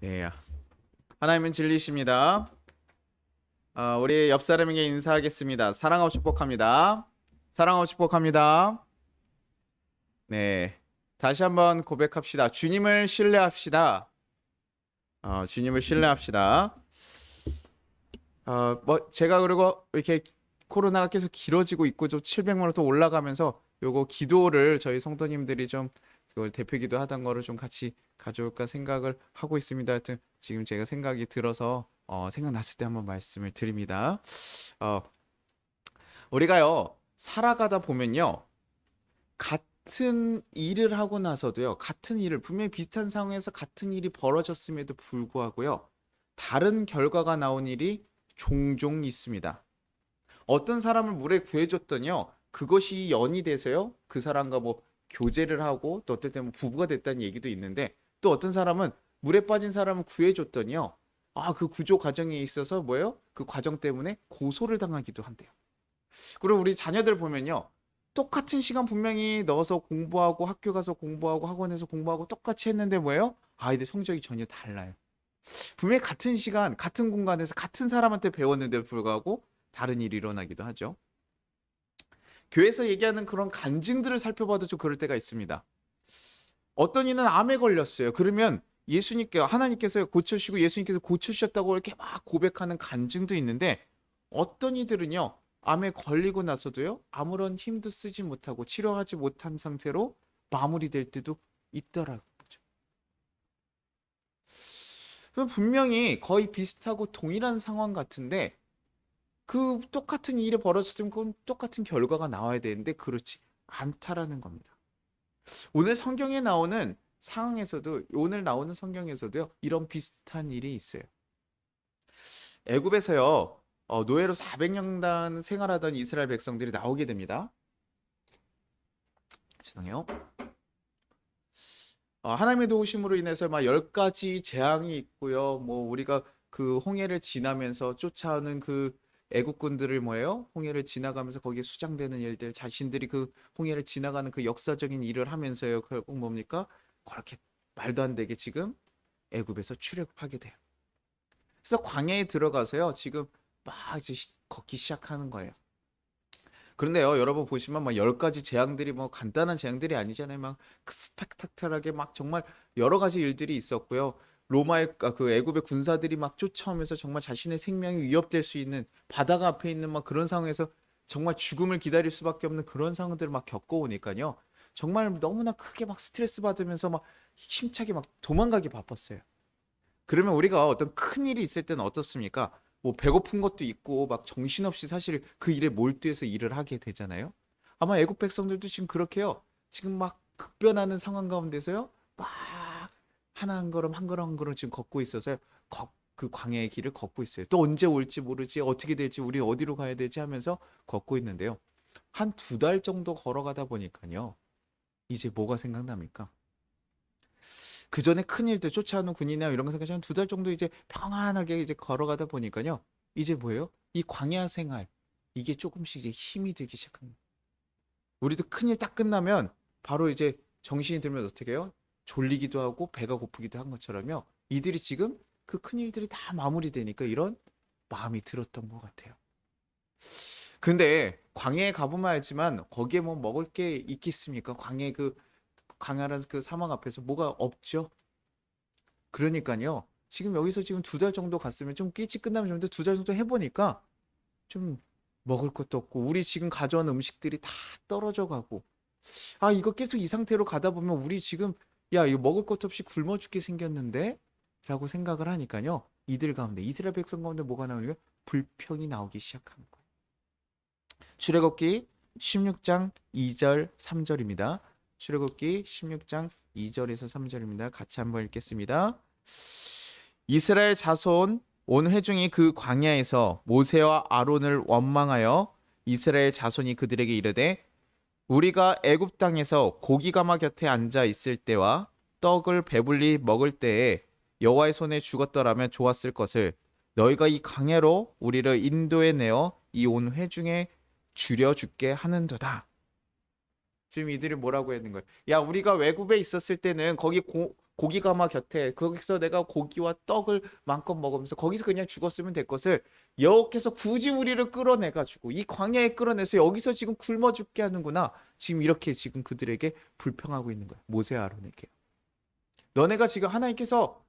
네, 하나님은 진리십니다. 우리 옆 사람에게 인사하겠습니다. 사랑하고 축복합니다. 사랑하고 축복합니다. 네, 다시 한번 고백합시다. 주님을 신뢰합시다. 주님을 신뢰합시다. 제가 그리고 이렇게 코로나가 계속 길어지고 있고 좀 700만으로 또 올라가면서 요거 기도를 저희 성도님들이 좀 그걸 대표기도 하던 거를 좀 같이 가져올까 생각을 하고 있습니다. 하여튼 지금 제가 생각이 들어서 생각났을 때 한번 말씀을 드립니다. 어, 우리가요 살아가다 보면요 같은 일을 하고 나서도요 같은 일을 분명히 비슷한 상황에서 같은 일이 벌어졌음에도 불구하고요 다른 결과가 나온 일이 종종 있습니다. 어떤 사람을 물에 구해줬더니요 그것이 연이 돼서요 그 사람과 뭐 교제를 하고 또 어떨 때는 부부가 됐다는 얘기도 있는데, 또 어떤 사람은 물에 빠진 사람을 구해줬더니요 그 구조 과정에 있어서 뭐예요? 그 과정 때문에 고소를 당하기도 한대요. 그리고 우리 자녀들 보면요 똑같은 시간 분명히 넣어서 공부하고 학교 가서 공부하고 학원에서 공부하고 똑같이 했는데 뭐예요? 아이들 성적이 전혀 달라요. 분명히 같은 시간 같은 공간에서 같은 사람한테 배웠는데도 불구하고 다른 일이 일어나기도 하죠. 교회에서 얘기하는 그런 간증들을 살펴봐도 좀 그럴 때가 있습니다. 어떤 이는 암에 걸렸어요. 그러면 하나님께서 고쳐주시고 예수님께서 고쳐주셨다고 이렇게 막 고백하는 간증도 있는데, 어떤 이들은요 암에 걸리고 나서도요 아무런 힘도 쓰지 못하고 치료하지 못한 상태로 마무리될 때도 있더라고요. 분명히 거의 비슷하고 동일한 상황 같은데 그 똑같은 일이 벌어졌으면 그건 똑같은 결과가 나와야 되는데 그렇지 않다라는 겁니다. 오늘 나오는 성경에서도요 이런 비슷한 일이 있어요. 애굽에서요 노예로 400년간 생활하던 이스라엘 백성들이 나오게 됩니다. 죄송해요. 하나님의 도우심으로 인해서 막 10가지 재앙이 있고요. 뭐 우리가 그 홍해를 지나면서 쫓아오는 그 애국군들을 뭐예요? 홍해를 지나가면서 거기에 수장되는 일들, 자신들이 그 홍해를 지나가는 그 역사적인 일을 하면서요. 결국 뭡니까? 그렇게 말도 안 되게 지금 애굽에서 출애굽하게 돼요. 그래서 광야에 들어가서요. 지금 막 이제 걷기 시작하는 거예요. 그런데요, 여러분 보시면 막 10가지 재앙들이 뭐 간단한 재앙들이 아니잖아요. 막 스펙타클하게 막 정말 여러 가지 일들이 있었고요. 그 애굽의 군사들이 막 쫓아오면서 정말 자신의 생명이 위협될 수 있는 바다가 앞에 있는 막 그런 상황에서 정말 죽음을 기다릴 수밖에 없는 그런 상황들을 막 겪어오니까요. 정말 너무나 크게 막 스트레스 받으면서 막 힘차게 막 도망가기 바빴어요. 그러면 우리가 어떤 큰 일이 있을 때는 어떻습니까? 뭐 배고픈 것도 있고 막 정신없이 사실 그 일에 몰두해서 일을 하게 되잖아요. 아마 애국 백성들도 지금 그렇게요. 지금 막 급변하는 상황 가운데서요. 막 하나 한 걸음 한 걸음 한 걸음 지금 걷고 있어서요. 그 광야의 길을 걷고 있어요. 또 언제 올지 모르지, 어떻게 될지, 우리 어디로 가야 되지 하면서 걷고 있는데요. 한 2달 정도 걸어가다 보니까요. 이제 뭐가 생각납니까? 그 전에 큰 일들 쫓아오는 군인이나 이런 거 생각하면 2달 정도 이제 평안하게 이제 걸어가다 보니까요. 이제 뭐예요? 이 광야 생활 이게 조금씩 이제 힘이 들기 시작합니다. 우리도 큰일 딱 끝나면 바로 이제 정신이 들면 어떻게 해요? 졸리기도 하고 배가 고프기도 한 것처럼요. 이들이 지금 그 큰일들이 다 마무리되니까 이런 마음이 들었던 것 같아요. 근데 광야에 가보면 알지만 거기에 뭐 먹을 게 있겠습니까? 광야라는 그 사막 앞에서 뭐가 없죠. 그러니까요. 지금 여기서 지금 2달 정도 갔으면 좀 일찍 끝나면 좋은데 2달 정도 해보니까 좀 먹을 것도 없고 우리 지금 가져온 음식들이 다 떨어져 가고, 이거 계속 이 상태로 가다 보면 우리 지금 야 이거 먹을 것도 없이 굶어 죽게 생겼는데 라고 생각을 하니까요. 이들 가운데 이스라엘 백성 가운데 뭐가 나오냐면 불평이 나오기 시작하는 거예요. 출애굽기 16장 2절 3절입니다. 출애굽기 16장 2절에서 3절입니다. 같이 한번 읽겠습니다. 이스라엘 자손 온 회중이 그 광야에서 모세와 아론을 원망하여 이스라엘 자손이 그들에게 이르되 우리가 애굽 땅에서 고기가마 곁에 앉아 있을 때와 떡을 배불리 먹을 때에 여호와의 손에 죽었더라면 좋았을 것을 너희가 이 광야로 우리를 인도해 내어 이 온 회중에 줄여 죽게 하는도다. 지금 이들이 뭐라고 했는 거예요? 야, 우리가 외국에 있었을 때는 거기 고기 가마 곁에 거기서 내가 고기와 떡을 마음껏 먹으면서 거기서 그냥 죽었으면 될 것을 여호께서 굳이 우리를 끌어내 가지고 이 광야에 끌어내서 여기서 지금 굶어 죽게 하는구나. 지금 이렇게 지금 그들에게 불평하고 있는 거야. 모세와 아론에게. 너네가 지금 하나님께서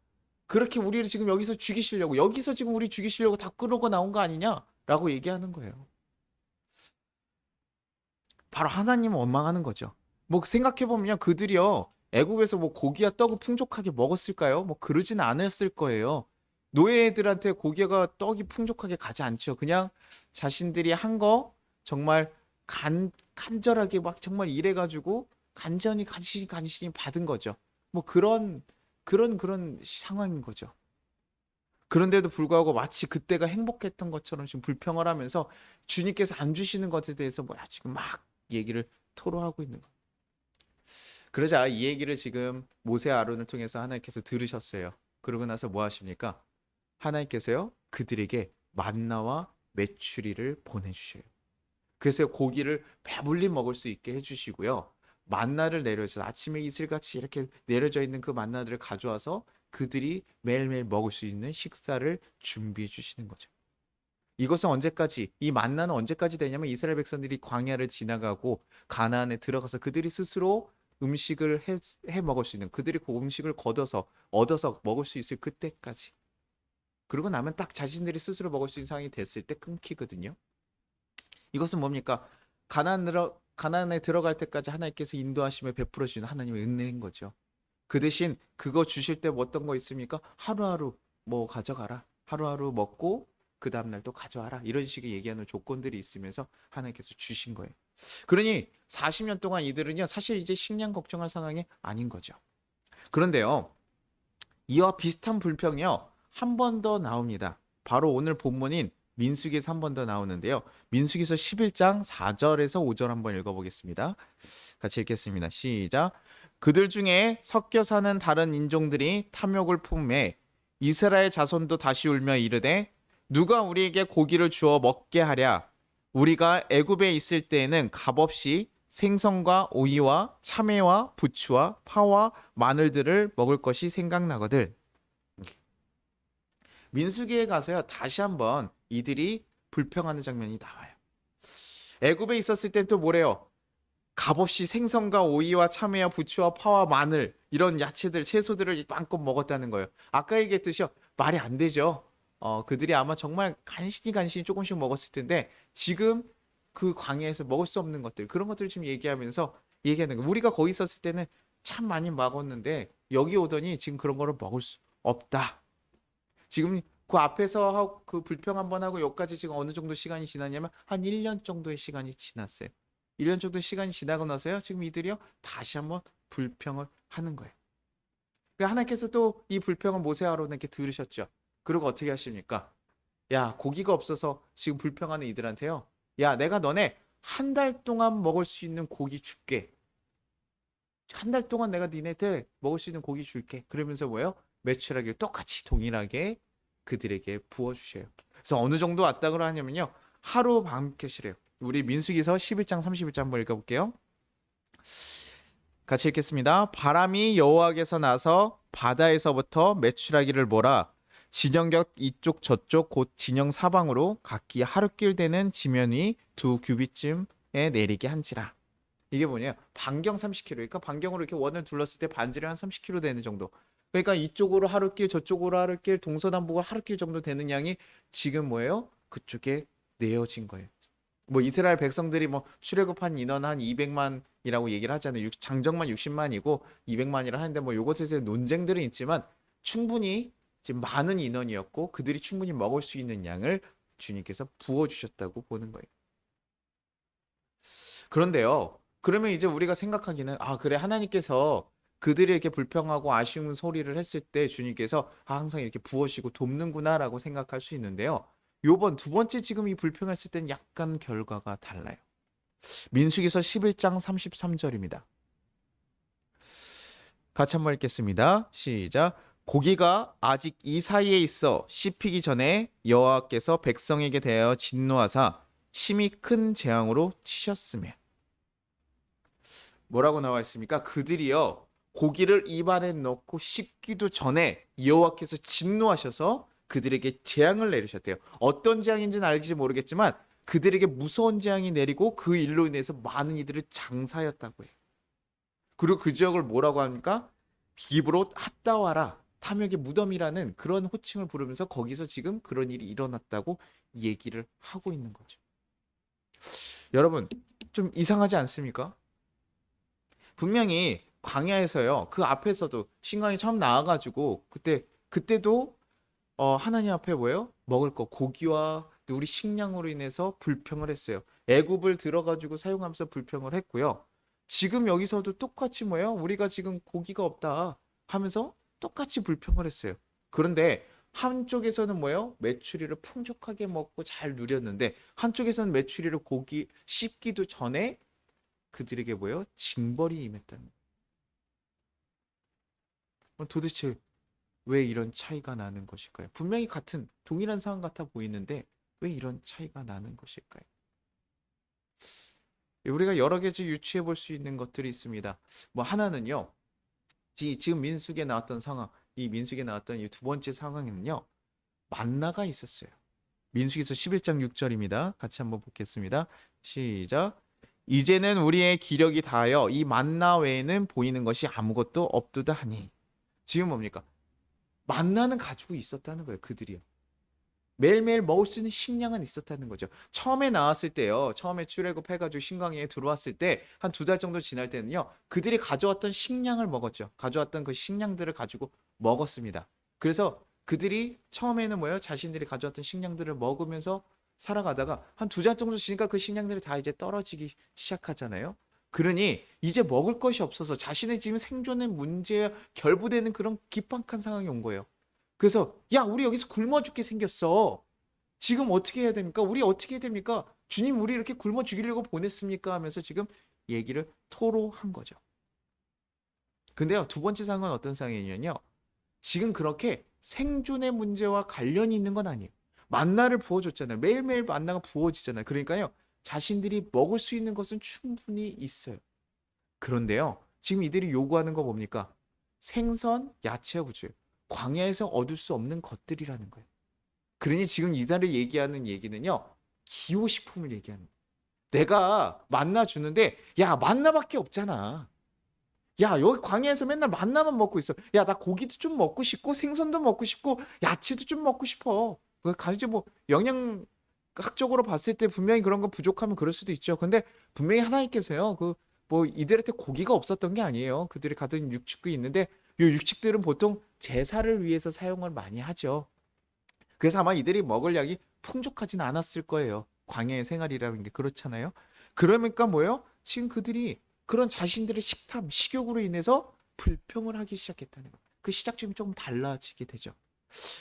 그렇게 우리를 지금 여기서 죽이시려고 여기서 지금 우리 죽이시려고 다 끌어고 나온 거 아니냐라고 얘기하는 거예요. 바로 하나님을 원망하는 거죠. 뭐 생각해 보면요, 그들이요 애굽에서 뭐 고기와 떡을 풍족하게 먹었을까요? 뭐 그러진 않았을 거예요. 노예들한테 고기와 떡이 풍족하게 가지 않죠. 그냥 자신들이 한 거 정말 간절하게 막 정말 일해가지고 간신히 받은 거죠. 뭐 그런 상황인 거죠. 그런데도 불구하고 마치 그때가 행복했던 것처럼 지금 불평을 하면서 주님께서 안 주시는 것에 대해서 뭐야 지금 막 얘기를 토로하고 있는 거예요. 그러자 이 얘기를 지금 모세 아론을 통해서 하나님께서 들으셨어요. 그러고 나서 뭐 하십니까? 하나님께서요 그들에게 만나와 메추리를 보내주셔요. 그래서 고기를 배불리 먹을 수 있게 해주시고요. 만나를 내려서 아침에 이슬같이 이렇게 내려져 있는 그 만나들을 가져와서 그들이 매일매일 먹을 수 있는 식사를 준비해 주시는 거죠. 이것은 언제까지, 이 만나는 언제까지 되냐면 이스라엘 백성들이 광야를 지나가고 가나안에 들어가서 그들이 스스로 음식을 해 먹을 수 있는, 그들이 그 음식을 얻어서 먹을 수 있을 그때까지. 그러고 나면 딱 자신들이 스스로 먹을 수 있는 상황이 됐을 때 끊기거든요. 이것은 뭡니까? 가나안에 들어갈 때까지 하나님께서 인도하시며 베풀어 주시는 하나님의 은혜인 거죠. 그 대신 그거 주실 때 뭐 어떤 거 있습니까? 하루하루 뭐 가져가라. 하루하루 먹고 그 다음날 또 가져와라. 이런 식의 얘기하는 조건들이 있으면서 하나님께서 주신 거예요. 그러니 40년 동안 이들은요, 사실 이제 식량 걱정할 상황이 아닌 거죠. 그런데요, 이와 비슷한 불평이요, 한 번 더 나옵니다. 바로 오늘 본문인 민수기에서 한 번 더 나오는데요. 민수기서 11장 4절에서 5절 한번 읽어보겠습니다. 같이 읽겠습니다. 시작. 그들 중에 섞여 사는 다른 인종들이 탐욕을 품매 이스라엘 자손도 다시 울며 이르되 누가 우리에게 고기를 주어 먹게 하랴. 우리가 애굽에 있을 때에는 값없이 생선과 오이와 참외와 부추와 파와 마늘들을 먹을 것이 생각나거든. 민수기에 가서요 다시 한번 이들이 불평하는 장면이 나와요. 애굽에 있었을 땐 또 뭐래요? 값없이 생선과 오이와 참외와 부추와 파와 마늘 이런 야채들 채소들을 마음껏 먹었다는 거예요. 아까 얘기했듯이요 말이 안 되죠. 그들이 아마 정말 간신히 조금씩 먹었을 텐데 지금 그 광야에서 먹을 수 없는 것들 그런 것들을 지금 얘기하는 거예요. 우리가 거기 있었을 때는 참 많이 먹었는데 여기 오더니 지금 그런 거를 먹을 수 없다. 지금 그 앞에서 그 불평 한번 하고 여기까지 지금 어느 정도 시간이 지났냐면 한 1년 정도의 시간이 지났어요. 1년 정도 시간이 지나고 나서요. 지금 이들이요. 다시 한번 불평을 하는 거예요. 그러니까 하나님께서 또 이 불평을 모세 아론에게 들으셨죠. 그리고 어떻게 하십니까? 야, 고기가 없어서 지금 불평하는 이들한테요. 야, 내가 너네 한 달 동안 먹을 수 있는 고기 줄게. 한 달 동안 내가 니네들 먹을 수 있는 고기 줄게. 그러면서 뭐예요? 매출하기를 똑같이 동일하게 그들에게 부어주셔요. 그래서 어느 정도 왔다 그러냐면요. 하루 밤캐시래요. 우리 민수기서 11장 31장 한번 읽어볼게요. 같이 읽겠습니다. 바람이 여호와께서 나서 바다에서부터 메추라기를 몰아 진영격 이쪽 저쪽 곧 진영 사방으로 각기 하루길 되는 지면 위 2규빗쯤에 내리게 한지라. 이게 뭐냐? 반경 30km. 그러니까 반경으로 이렇게 원을 둘렀을 때 반지름이 한 30km 되는 정도. 그러니까 이쪽으로 하루길, 저쪽으로 하루길, 동서남북으로 하루길 정도 되는 양이 지금 뭐예요? 그쪽에 내어진 거예요. 뭐 이스라엘 백성들이 뭐 출애굽한 인원 한 200만이라고 얘기를 하잖아요. 장정만 60만이고 200만이라 하는데 뭐 요것에 대해 논쟁들은 있지만 충분히 지금 많은 인원이었고 그들이 충분히 먹을 수 있는 양을 주님께서 부어 주셨다고 보는 거예요. 그런데요. 그러면 이제 우리가 생각하기는 그래 하나님께서 그들에게 불평하고 아쉬운 소리를 했을 때 주님께서 항상 이렇게 부어시고 돕는구나라고 생각할 수 있는데요. 요번 두 번째 지금 이 불평했을 때는 약간 결과가 달라요. 민수기서 11장 33절입니다. 같이 한번 읽겠습니다. 시작. 고기가 아직 이 사이에 있어 씹히기 전에 여호와께서 백성에게 대하여 진노하사 심히 큰 재앙으로 치셨으며 뭐라고 나와 있습니까? 그들이요 고기를 입안에 넣고 씹기도 전에 여호와께서 진노하셔서 그들에게 재앙을 내리셨대요. 어떤 재앙인지는 알지 모르겠지만 그들에게 무서운 재앙이 내리고 그 일로 인해서 많은 이들을 장사하였다고 해요. 그리고 그 지역을 뭐라고 합니까? 기브롯 핫다와라, 탐욕의 무덤이라는 그런 호칭을 부르면서 거기서 지금 그런 일이 일어났다고 얘기를 하고 있는 거죠. 여러분, 좀 이상하지 않습니까? 분명히 광야에서요, 그 앞에서도 신광이 처음 나와가지고 그때도 하나님 앞에 뭐예요? 먹을 거 고기와 우리 식량으로 인해서 불평을 했어요. 애굽을 들어가지고 사용하면서 불평을 했고요. 지금 여기서도 똑같이 뭐예요? 우리가 지금 고기가 없다 하면서 똑같이 불평을 했어요. 그런데 한쪽에서는 뭐예요? 메추리를 풍족하게 먹고 잘 누렸는데 한쪽에서는 메추리를 고기 씹기도 전에 그들에게 뭐예요? 징벌이 임했다는 거예요. 도대체 왜 이런 차이가 나는 것일까요? 분명히 같은 동일한 상황 같아 보이는데 왜 이런 차이가 나는 것일까요? 우리가 여러 가지 유추해 볼 수 있는 것들이 있습니다. 뭐 하나는요. 지금 민수기에 나왔던 상황, 이 민수기에 나왔던 이 두 번째 상황에는요. 만나가 있었어요. 민수기서 11장 6절입니다. 같이 한번 보겠습니다. 시작. 이제는 우리의 기력이 다하여 이 만나 외에는 보이는 것이 아무것도 없도다 하니. 지금 뭡니까? 만나는 가지고 있었다는 거예요. 그들이요. 매일매일 먹을 수 있는 식량은 있었다는 거죠. 처음에 나왔을 때요. 처음에 출애굽해가지고 신광야에 들어왔을 때 한 두 달 정도 지날 때는요. 그들이 가져왔던 식량을 먹었죠. 가져왔던 그 식량들을 가지고 먹었습니다. 그래서 그들이 처음에는 뭐예요? 자신들이 가져왔던 식량들을 먹으면서 살아가다가 한 두 달 정도 지니까 그 식량들이 다 이제 떨어지기 시작하잖아요. 그러니 이제 먹을 것이 없어서 자신의 지금 생존의 문제에 결부되는 그런 기박한 상황이 온 거예요. 그래서 야 우리 여기서 굶어 죽게 생겼어. 지금 어떻게 해야 됩니까? 우리 어떻게 해야 됩니까? 주님 우리 이렇게 굶어 죽이려고 보냈습니까? 하면서 지금 얘기를 토로한 거죠. 근데요 두 번째 상황은 어떤 상황이냐면요. 지금 그렇게 생존의 문제와 관련이 있는 건 아니에요. 만나를 부어줬잖아요. 매일매일 만나가 부어지잖아요. 그러니까요 자신들이 먹을 수 있는 것은 충분히 있어요. 그런데요 지금 이들이 요구하는 거 뭡니까? 생선, 야채와 우주예요. 광야에서 얻을 수 없는 것들이라는 거예요. 그러니 지금 이달을 얘기하는 얘기는요. 기호식품을 얘기하는 거예요. 내가 만나 주는데 야 만나밖에 없잖아. 야 여기 광야에서 맨날 만나만 먹고 있어. 야 나 고기도 좀 먹고 싶고 생선도 먹고 싶고 야채도 좀 먹고 싶어. 가지 뭐 영양학적으로 봤을 때 분명히 그런 거 부족하면 그럴 수도 있죠. 근데 분명히 하나님께서요. 그 뭐 이들한테 고기가 없었던 게 아니에요. 그들이 가진 육축이 있는데 이 육축들은 보통 제사를 위해서 사용을 많이 하죠. 그래서 아마 이들이 먹을 양이 풍족하진 않았을 거예요. 광야의 생활이라는 게 그렇잖아요. 그러니까 뭐예요? 지금 그들이 그런 자신들의 식탐, 식욕으로 인해서 불평을 하기 시작했다는 거예요. 그 시작점이 조금 달라지게 되죠.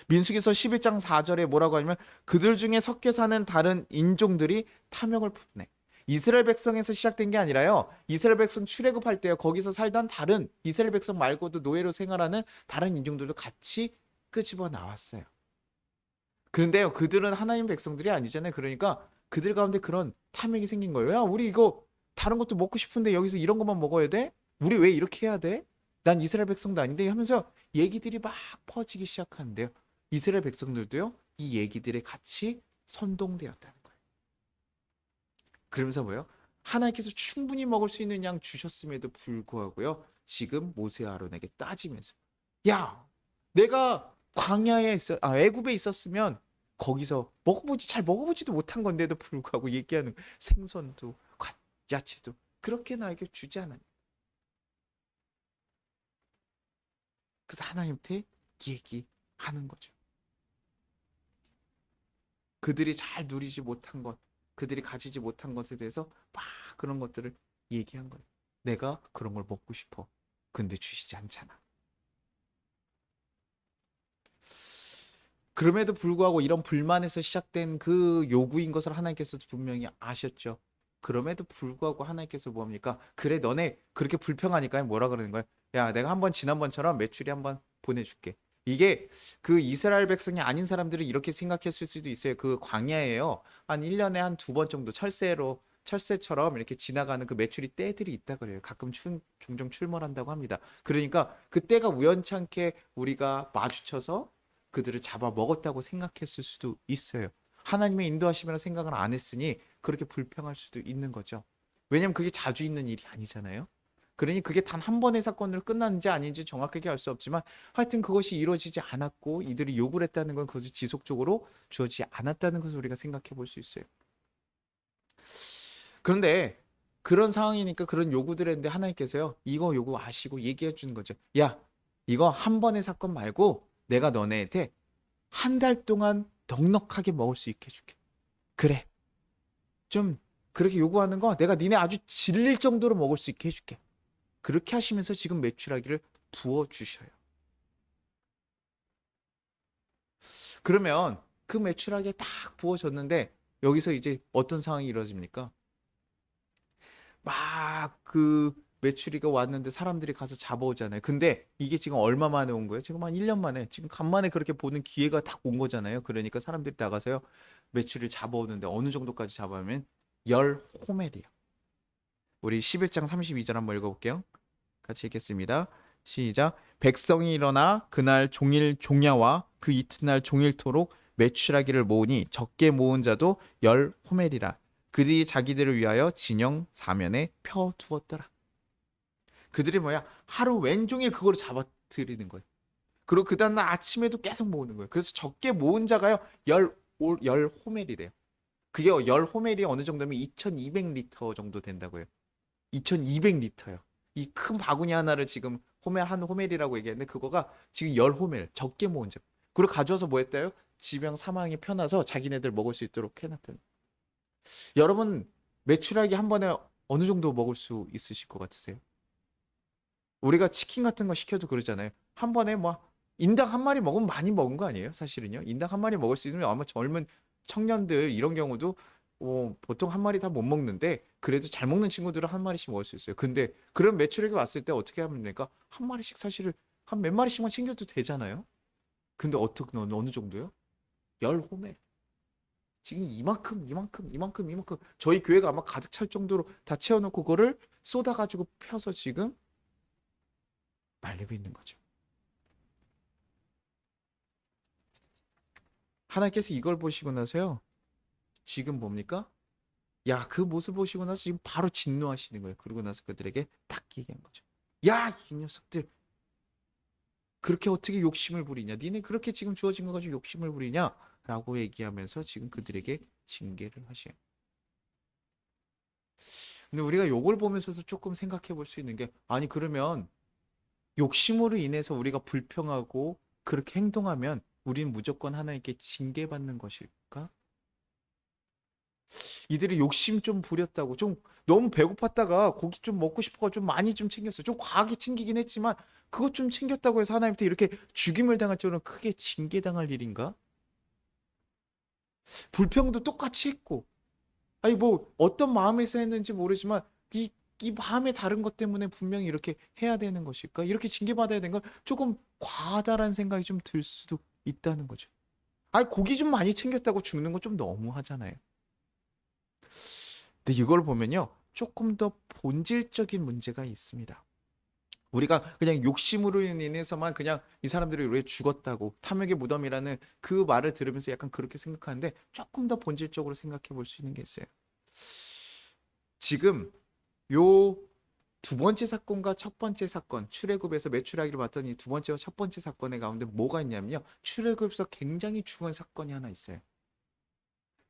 민수기서 11장 4절에 뭐라고 하냐면 그들 중에 섞여 사는 다른 인종들이 탐욕을 품네. 이스라엘 백성에서 시작된 게 아니라요. 이스라엘 백성 출애굽할 때요. 거기서 살던 다른 이스라엘 백성 말고도 노예로 생활하는 다른 인종들도 같이 끄집어 나왔어요. 그런데요, 그들은 하나님 백성들이 아니잖아요. 그러니까 그들 가운데 그런 탐욕이 생긴 거예요. 야, 우리 이거 다른 것도 먹고 싶은데 여기서 이런 것만 먹어야 돼? 우리 왜 이렇게 해야 돼? 난 이스라엘 백성도 아닌데 하면서 얘기들이 막 퍼지기 시작하는데요. 이스라엘 백성들도요, 이 얘기들에 같이 선동되었다는 거예요. 그러면서 뭐예요? 하나님께서 충분히 먹을 수 있는 양 주셨음에도 불구하고요, 지금 모세 아론에게 따지면서, 야, 내가 애굽에 있었으면 거기서 잘 먹어보지도 못한 건데도 불구하고 얘기하는 생선도 야채도 그렇게 나에게 주지 않았냐. 그래서 하나님한테 얘기하는 거죠. 그들이 잘 누리지 못한 것, 그들이 가지지 못한 것에 대해서 막 그런 것들을 얘기한 거예요. 내가 그런 걸 먹고 싶어. 근데 주시지 않잖아. 그럼에도 불구하고 이런 불만에서 시작된 그 요구인 것을 하나님께서도 분명히 아셨죠. 그럼에도 불구하고 하나님께서 뭡니까? 그래, 너네 그렇게 불평하니까 뭐라 그러는 거야? 야, 내가 한번 지난번처럼 메추리 한번 보내줄게. 이게 그 이스라엘 백성이 아닌 사람들은 이렇게 생각했을 수도 있어요. 그 광야에요. 한 1년에 한 두 번 정도 철새로 철새처럼 이렇게 지나가는 그 메추리 떼들이 있다 그래요. 가끔 종종 출몰한다고 합니다. 그러니까 그때가 우연찮게 우리가 마주쳐서 그들을 잡아 먹었다고 생각했을 수도 있어요. 하나님의 인도하심이라 생각을 안 했으니 그렇게 불평할 수도 있는 거죠. 왜냐면 그게 자주 있는 일이 아니잖아요. 그러니 그게 단 한 번의 사건으로 끝났는지 아닌지 정확하게 알 수 없지만 하여튼 그것이 이루어지지 않았고 이들이 요구를 했다는 건 그것이 지속적으로 주어지지 않았다는 것을 우리가 생각해 볼 수 있어요. 그런데 그런 상황이니까 그런 요구들 했는데 하나님께서요, 이거 요구 아시고 얘기해 주는 거죠. 야, 이거 한 번의 사건 말고 내가 너네한테 한 달 동안 넉넉하게 먹을 수 있게 해줄게. 그래. 좀 그렇게 요구하는 거 내가 니네 아주 질릴 정도로 먹을 수 있게 해줄게. 그렇게 하시면서 지금 메추라기를 부어주셔요. 그러면 그 메추라기에 딱 부어졌는데 여기서 이제 어떤 상황이 이루어집니까? 막 그 메추리가 왔는데 사람들이 가서 잡아오잖아요. 근데 이게 지금 얼마 만에 온 거예요? 지금 한 1년 만에, 지금 간만에 그렇게 보는 기회가 딱 온 거잖아요. 그러니까 사람들이 나가서요, 메추리를 잡아오는데 어느 정도까지 잡아오면 10호멜이요. 우리 11장 32절 한번 읽어볼게요. 같이 읽겠습니다. 시작. 백성이 일어나 그날 종일 종야와 그 이튿날 종일토록 메추라기를 모으니 적게 모은 자도 10호멜이라. 그들이 자기들을 위하여 진영 사면에 펴두었더라. 그들이 뭐야? 하루 왼종일 그걸 잡아들이는 거예요. 그리고 그 다음날 아침에도 계속 모으는 거예요. 그래서 적게 모은 자가요, 10호멜이래요. 그게 10호멜이 어느 정도면 2200리터 정도 된다고요. 2200리터요. 이 큰 바구니 하나를 지금 호멜 한 호멜이라고 얘기했는데 그거가 지금 10호멜 적게 모은 적. 그리고 가져와서 뭐 했대요? 지병 사망에 펴놔서 자기네들 먹을 수 있도록 해놨대요. 여러분 메추라기 한 번에 어느 정도 먹을 수 있으실 것 같으세요? 우리가 치킨 같은 거 시켜도 그러잖아요. 한 번에 뭐 인당 한 마리 먹으면 많이 먹은 거 아니에요? 사실은요. 인당 한 마리 먹을 수 있으면 아마 젊은 청년들 이런 경우도 보통 한 마리 다 못 먹는데 그래도 잘 먹는 친구들은 한 마리씩 먹을 수 있어요. 근데 그런 매출액이 왔을 때 어떻게 하면 됩니까? 한 마리씩 사실은 한 몇 마리씩만 챙겨도 되잖아요. 근데 어떻게 어느 정도요? 10호멜. 지금 이만큼 저희 교회가 아마 가득 찰 정도로 다 채워놓고 그거를 쏟아가지고 펴서 지금 말리고 있는 거죠. 하나님께서 이걸 보시고 나서요, 지금 뭡니까? 야, 그 모습 보시고 나서 지금 바로 진노하시는 거예요. 그러고 나서 그들에게 딱 얘기한 거죠. 야, 이 녀석들. 그렇게 어떻게 욕심을 부리냐? 니네 그렇게 지금 주어진 거 가지고 욕심을 부리냐? 라고 얘기하면서 지금 그들에게 징계를 하셔요. 근데 우리가 요걸 보면서도 조금 생각해 볼 수 있는 게, 아니, 그러면 욕심으로 인해서 우리가 불평하고 그렇게 행동하면 우리는 무조건 하나님께 징계받는 것일까? 이들이 욕심 좀 부렸다고 좀 너무 배고팠다가 고기 좀 먹고 싶어가 좀 많이 좀 챙겼어. 좀 과하게 챙기긴 했지만 그것 좀 챙겼다고 해서 하나님한테 이렇게 죽임을 당할 줄은 크게 징계당할 일인가? 불평도 똑같이 했고 아니 뭐 어떤 마음에서 했는지 모르지만 이 마음의 다른 것 때문에 분명히 이렇게 해야 되는 것일까? 이렇게 징계받아야 되는 건 조금 과하다라는 생각이 좀 들 수도 있다는 거죠. 아니 고기 좀 많이 챙겼다고 죽는 건 좀 너무하잖아요. 근데 이걸 보면요, 조금 더 본질적인 문제가 있습니다. 우리가 그냥 욕심으로 인해서만 그냥 이 사람들이 왜 죽었다고 탐욕의 무덤이라는 그 말을 들으면서 약간 그렇게 생각하는데 조금 더 본질적으로 생각해 볼 수 있는 게 있어요. 지금 요 두 번째 사건과 첫 번째 사건, 출애굽에서 메추라기를 봤던 이 두 번째와 첫 번째 사건의 가운데 뭐가 있냐면요, 출애굽에서 굉장히 중요한 사건이 하나 있어요.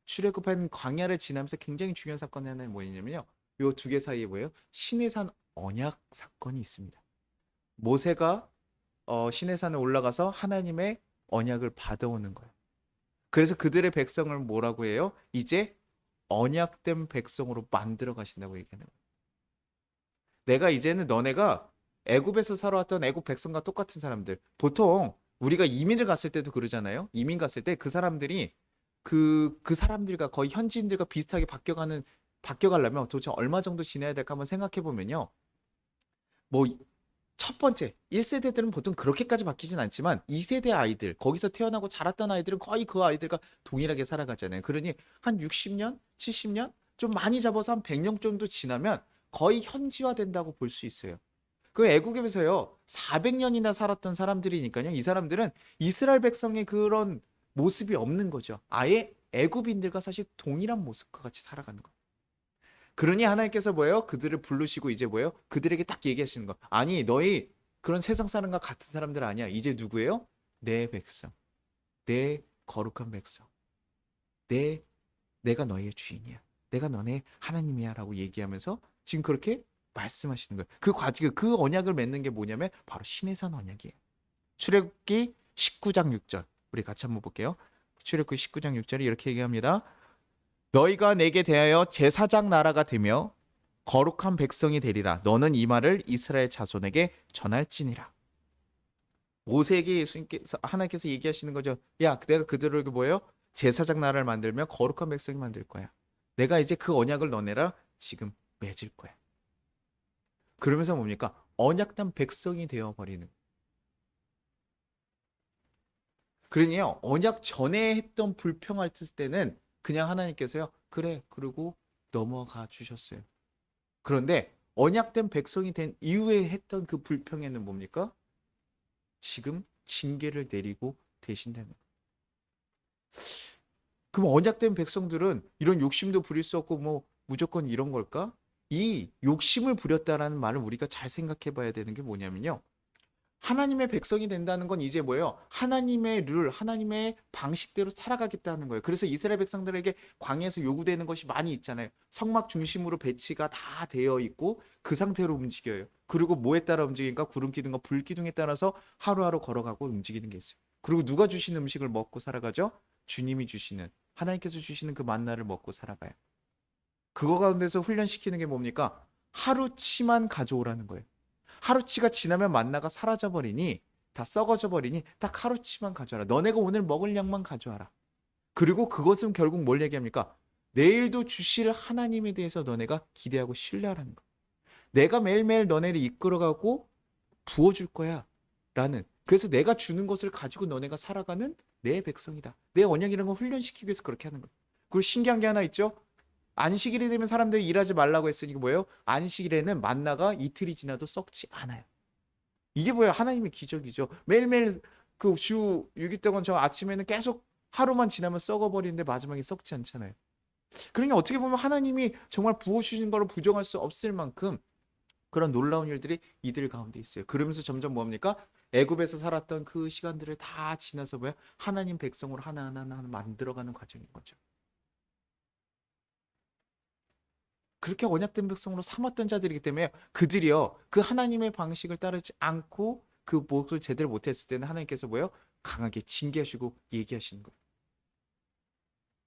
출애굽한 광야를 지나면서 굉장히 중요한 사건이 하나 뭐였냐면요, 요 두 개 사이에 뭐예요? 시내산 언약 사건이 있습니다. 모세가 시내산에 올라가서 하나님의 언약을 받아오는 거예요. 그래서 그들의 백성을 뭐라고 해요? 이제 언약된 백성으로 만들어 가신다고 얘기하는 거예요. 내가 이제는 너네가 애굽에서 살아왔던 애굽 백성과 똑같은 사람들. 보통 우리가 이민을 갔을 때도 그러잖아요. 이민 갔을 때 그 사람들이 그 사람들과 거의 현지인들과 비슷하게 바뀌어가려면 도대체 얼마 정도 지내야 될까 한번 생각해 보면요. 뭐 첫 번째 1세대들은 보통 그렇게까지 바뀌진 않지만 2세대 아이들, 거기서 태어나고 자랐던 아이들은 거의 그 아이들과 동일하게 살아가잖아요. 그러니 한 60년, 70년 좀 많이 잡아서 한 100년 정도 지나면 거의 현지화된다고 볼 수 있어요. 그 애국에서요, 400년이나 살았던 사람들이니까요. 이 사람들은 이스라엘 백성의 그런 모습이 없는 거죠. 아예 애굽인들과 사실 동일한 모습과 같이 살아가는 거예요. 그러니 하나님께서 뭐예요? 그들을 부르시고 이제 뭐예요? 그들에게 딱 얘기하시는 거. 아니, 너희 그런 세상 사람과 같은 사람들 아니야. 이제 누구예요? 내 백성, 내 거룩한 백성, 내 내가 너희의 주인이야. 내가 너네 하나님이야라고 얘기하면서 지금 그렇게 말씀하시는 거예요. 그 과정, 그 언약을 맺는 게 뭐냐면 바로 신해산 언약이에요. 출애굽기 19장 6절. 우리 같이 한번 볼게요. 출애굽기 19장 6절이 이렇게 얘기합니다. 너희가 내게 대하여 제사장 나라가 되며 거룩한 백성이 되리라. 너는 이 말을 이스라엘 자손에게 전할지니라. 모세에게 예수님께서 하나님께서 얘기하시는 거죠. 야, 내가 그들을 뭐예요? 제사장 나라를 만들면 거룩한 백성이 만들 거야. 내가 이제 그 언약을 너네랑 지금 맺을 거야. 그러면서 뭡니까? 언약된 백성이 되어 버리는. 그러니요, 언약 전에 했던 불평할 때는 그냥 하나님께서요, 그래, 그러고 넘어가 주셨어요. 그런데 언약된 백성이 된 이후에 했던 그 불평에는 뭡니까? 지금 징계를 내리고 계신다는 거예요. 그럼 언약된 백성들은 이런 욕심도 부릴 수 없고 뭐 무조건 이런 걸까? 이 욕심을 부렸다라는 말을 우리가 잘 생각해 봐야 되는 게 뭐냐면요. 하나님의 백성이 된다는 건 이제 뭐예요? 하나님의 룰, 하나님의 방식대로 살아가겠다는 거예요. 그래서 이스라엘 백성들에게 광야에서 요구되는 것이 많이 있잖아요. 성막 중심으로 배치가 다 되어 있고 그 상태로 움직여요. 그리고 뭐에 따라 움직이니까 구름 기둥과 불 기둥에 따라서 하루하루 걸어가고 움직이는 게 있어요. 그리고 누가 주신 음식을 먹고 살아가죠? 주님이 주시는, 하나님께서 주시는 그 만나를 먹고 살아가요. 그거 가운데서 훈련시키는 게 뭡니까? 하루치만 가져오라는 거예요. 하루치가 지나면 만나가 사라져 버리니 다 썩어져 버리니 딱 하루치만 가져와라. 너네가 오늘 먹을 양만 가져와라. 그리고 그것은 결국 뭘 얘기합니까? 내일도 주실 하나님에 대해서 너네가 기대하고 신뢰하라는 거. 내가 매일매일 너네를 이끌어가고 부어줄 거야. 라는. 그래서 내가 주는 것을 가지고 너네가 살아가는 내 백성이다. 내 언약이라는 걸 훈련시키기 위해서 그렇게 하는 거예요. 그리고 신기한 게 하나 있죠? 안식일이 되면 사람들이 일하지 말라고 했으니 뭐예요? 안식일에는 만나가 이틀이 지나도 썩지 않아요. 이게 뭐예요? 하나님의 기적이죠. 매일매일 그 주 6일 동안 저 아침에는 계속 하루만 지나면 썩어버리는데 마지막에 썩지 않잖아요. 그러니 어떻게 보면 하나님이 정말 부어주신 거를 부정할 수 없을 만큼 그런 놀라운 일들이 이들 가운데 있어요. 그러면서 점점 뭡니까? 애굽에서 살았던 그 시간들을 다 지나서 뭐야? 하나님 백성으로 하나하나 만들어가는 과정인 거죠. 그렇게 언약된 백성으로 삼았던 자들이기 때문에 그들이요 그 하나님의 방식을 따르지 않고 그 목을 제대로 못했을 때는 하나님께서 뭐요 강하게 징계하시고 얘기하시는 거예요.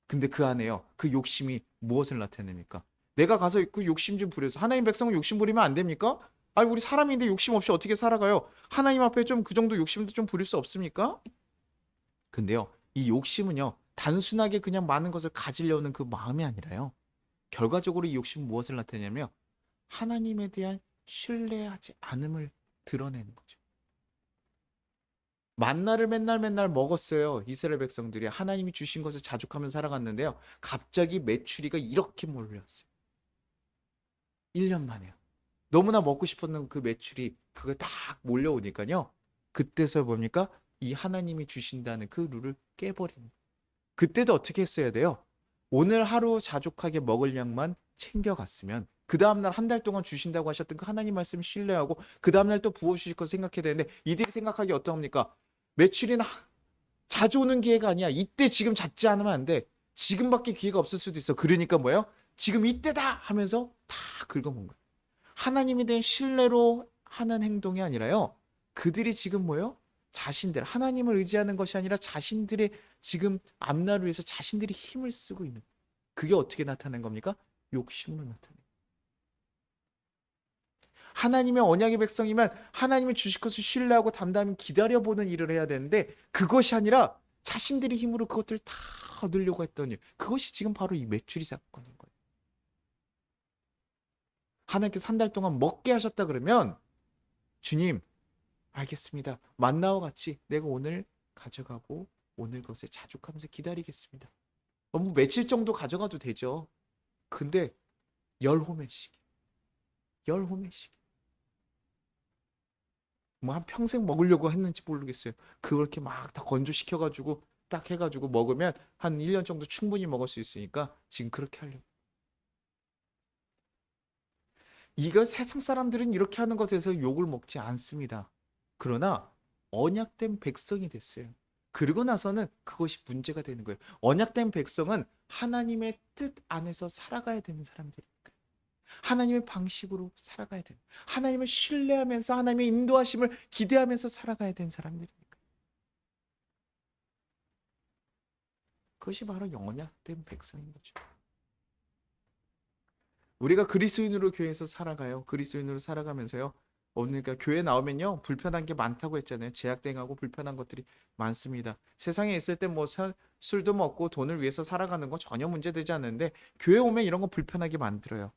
근데 그 안에요 그 욕심이 무엇을 나타냅니까? 내가 가서 그 욕심 좀 부려서 하나님 백성은 욕심 부리면 안 됩니까? 아니 우리 사람인데 욕심 없이 어떻게 살아가요? 하나님 앞에 좀 그 정도 욕심도 좀 부릴 수 없습니까? 근데요 이 욕심은요 단순하게 그냥 많은 것을 가지려는 그 마음이 아니라요. 결과적으로 이 욕심은 무엇을 나타내냐면 하나님에 대한 신뢰하지 않음을 드러내는 거죠. 만나를 맨날 맨날 먹었어요. 이스라엘 백성들이 하나님이 주신 것을 자족하면서 살아갔는데요. 갑자기 메추리가 이렇게 몰려왔어요. 1년 만에요. 너무나 먹고 싶었던 그 메추리 그거 딱 몰려오니까요. 그때서 뭡니까? 이 하나님이 주신다는 그 룰을 깨버리는 거예요. 그때도 어떻게 했어야 돼요? 오늘 하루 자족하게 먹을 양만 챙겨갔으면 그 다음날 한 달 동안 주신다고 하셨던 그 하나님 말씀 신뢰하고 그 다음날 또 부어주실 거 생각해야 되는데 이들이 생각하기 어떠합니까? 며칠이나 자주 오는 기회가 아니야. 이때 지금 잡지 않으면 안 돼. 지금밖에 기회가 없을 수도 있어. 그러니까 뭐예요? 지금 이때다 하면서 다 긁어먹는 거예요. 하나님에 대한 신뢰로 하는 행동이 아니라요. 그들이 지금 뭐예요? 자신들, 하나님을 의지하는 것이 아니라 자신들의 지금 앞날을 위해서 자신들이 힘을 쓰고 있는. 그게 어떻게 나타낸 겁니까? 욕심으로 나타내. 하나님의 언약의 백성이면 하나님이 주실 것을 신뢰하고 담담히 기다려보는 일을 해야 되는데 그것이 아니라 자신들의 힘으로 그것들을 다 얻으려고 했던 일. 그것이 지금 바로 이 메추리 사건인 거예요. 하나님께서 한 달 동안 먹게 하셨다 그러면 주님 알겠습니다. 만나와 같이 내가 오늘 가져가고 오늘 것에 자족하면서 기다리겠습니다. 뭐 며칠 정도 가져가도 되죠. 근데 열호매씩, 열호매씩. 뭐 한 평생 먹으려고 했는지 모르겠어요. 그렇게 막 다 건조시켜가지고 딱 해가지고 먹으면 한 1년 정도 충분히 먹을 수 있으니까 지금 그렇게 하려고. 이걸 세상 사람들은 이렇게 하는 것에 대해서 욕을 먹지 않습니다. 그러나 언약된 백성이 됐어요. 그리고 나서는 그것이 문제가 되는 거예요. 언약된 백성은 하나님의 뜻 안에서 살아가야 되는 사람들이니까. 하나님의 방식으로 살아가야 되는. 하나님을 신뢰하면서 하나님의 인도하심을 기대하면서 살아가야 되는 사람들이니까. 그것이 바로 언약된 백성인 거죠. 우리가 그리스도인으로 교회에서 살아가요. 그리스도인으로 살아가면서요. 그러니까 교회 나오면요. 불편한 게 많다고 했잖아요. 제약당하고 불편한 것들이 많습니다. 세상에 있을 때 뭐 술도 먹고 돈을 위해서 살아가는 건 전혀 문제되지 않는데 교회 오면 이런 거 불편하게 만들어요.